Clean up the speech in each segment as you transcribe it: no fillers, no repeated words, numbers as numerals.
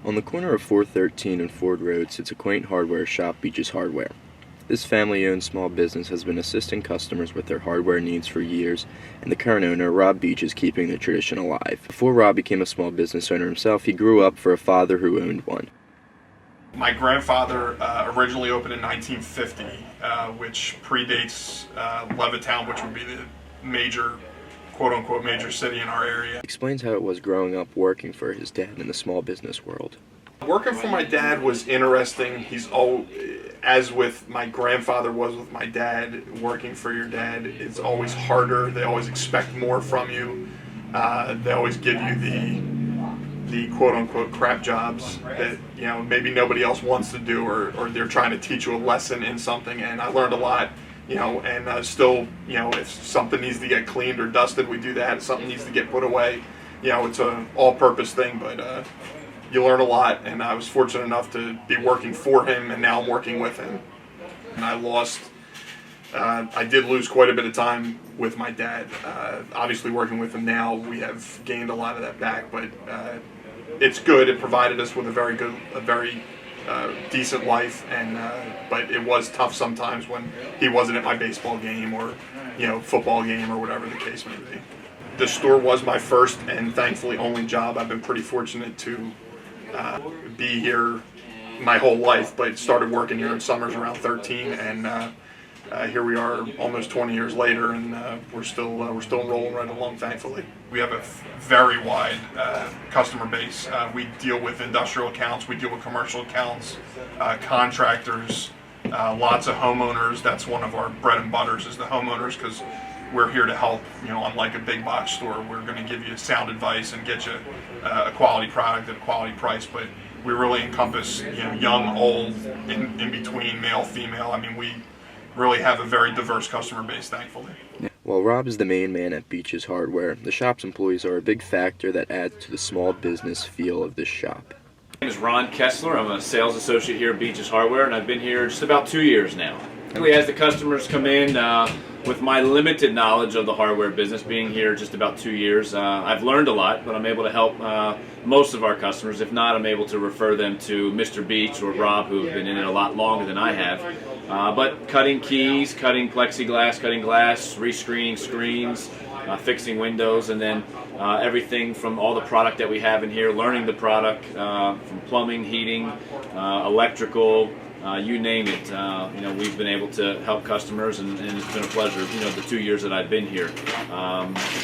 On the corner of 413 and Ford Road sits a quaint hardware shop, Beach's Hardware. This family-owned small business has been assisting customers with their hardware needs for years, and the current owner, Rob Beach, is keeping the tradition alive. Before Rob became a small business owner himself, he grew up for a father who owned one. My grandfather originally opened in 1950, which predates Levittown, which would be the major, quote-unquote, major city in our area. He explains how it was growing up working for his dad in the small business world. Working for my dad was interesting. As with my grandfather was with my dad, working for your dad is always harder. They always expect more from you. They always give you the quote-unquote crap jobs that maybe nobody else wants to do, or they're trying to teach you a lesson in something. And I learned a lot, and still, if something needs to get cleaned or dusted, we do that. If something needs to get put away, it's an all-purpose thing, but you learn a lot, and I was fortunate enough to be working for him, and now I'm working with him. And I did lose quite a bit of time with my dad. Obviously working with him now, we have gained a lot of that back, but it's good. It provided us with a very decent life, and but it was tough sometimes when he wasn't at my baseball game or football game or whatever the case may be. The store was my first and thankfully only job. I've been pretty fortunate to be here my whole life, but started working here in summers around 13, and here we are almost 20 years later, and we're still rolling right along, thankfully. We have a very wide customer base. We deal with industrial accounts, we deal with commercial accounts, contractors, lots of homeowners. That's one of our bread and butters, is the homeowners, because we're here to help. Unlike a big box store, we're going to give you sound advice and get you a quality product at a quality price, but we really encompass young, old, in between, male, female. I mean, we really have a very diverse customer base, thankfully. While Rob is the main man at Beach's Hardware, the shop's employees are a big factor that adds to the small business feel of this shop. My name is Ron Kessler. I'm a sales associate here at Beach's Hardware, and I've been here just about 2 years now. As the customers come in, with my limited knowledge of the hardware business, being here just about 2 years, I've learned a lot, but I'm able to help most of our customers. If not, I'm able to refer them to Mr. Beach or Rob, who have been in it a lot longer than I have. But cutting keys, cutting plexiglass, cutting glass, rescreening screens, fixing windows, and then everything from all the product that we have in here, learning the product, from plumbing, heating, electrical, you name it. We've been able to help customers, and it's been a pleasure. The 2 years that I've been here,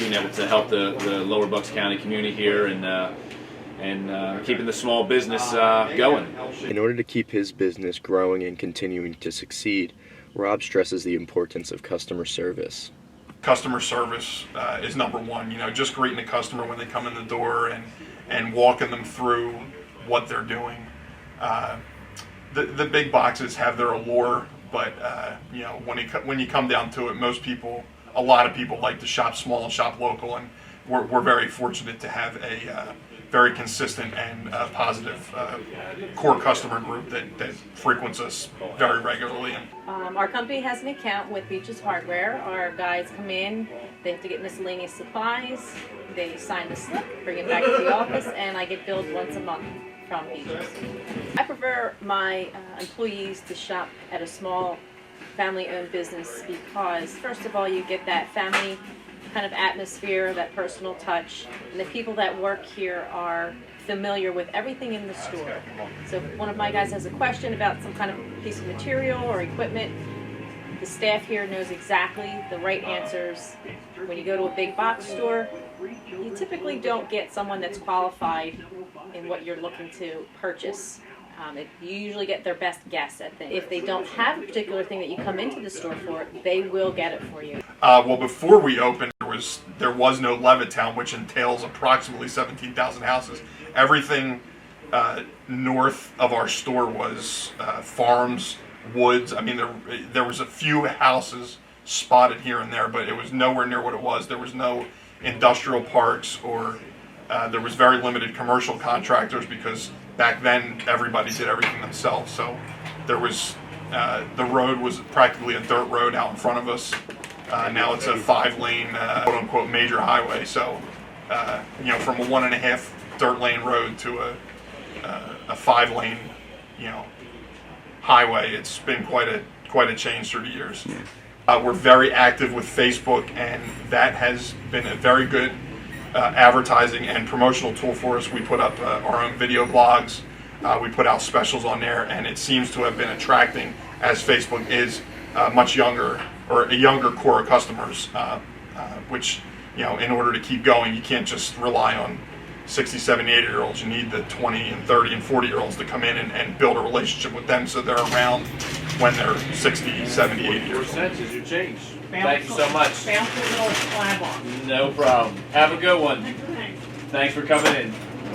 being able to help the Lower Bucks County community here, and keeping the small business going. In order to keep his business growing and continuing to succeed, Rob stresses the importance of customer service. Customer service is number one. Just greeting the customer when they come in the door and walking them through what they're doing. The big boxes have their allure, but when you come down to it, a lot of people like to shop small and shop local, and we're very fortunate to have a very consistent and positive core customer group that frequents us very regularly. Our company has an account with Beach's Hardware. Our guys come in, they have to get miscellaneous supplies, they sign the slip, bring it back to the office, and I get billed once a month from Beach's. I prefer my employees to shop at a small family-owned business because, first of all, you get that family kind of atmosphere, that personal touch, and the people that work here are familiar with everything in the store. So if one of my guys has a question about some kind of piece of material or equipment, the staff here knows exactly the right answers. When you go to a big box store, you typically don't get someone that's qualified in what you're looking to purchase. You usually get their best guess at things. If they don't have a particular thing that you come into the store for, they will get it for you. Well, before we opened, there was no Levittown, which entails approximately 17,000 houses. Everything north of our store was farms, woods. I mean, there was a few houses spotted here and there, but it was nowhere near what it was. There was no industrial parks, or there was very limited commercial contractors, because back then everybody did everything themselves. So there was the road was practically a dirt road out in front of us. Now it's a 5-lane quote-unquote major highway. So from a 1.5 dirt lane road to a a 5-lane, you know, highway. It's been quite a change through the years. We're very active with Facebook, and that has been a very good advertising and promotional tool for us. We put up our own video blogs. We put out specials on there, and it seems to have been attracting, as Facebook is much younger, or a younger core of customers, which, you know, in order to keep going, you can't just rely on 60, 70, 80-year-olds. You need the 20 and 30 and 40-year-olds to come in and build a relationship with them so they're around when they're 60, 70, 80 years old. Senses you change. Thank you so much. Bounce a little slab on. No problem. Have a good one. Thanks. Thanks for coming in.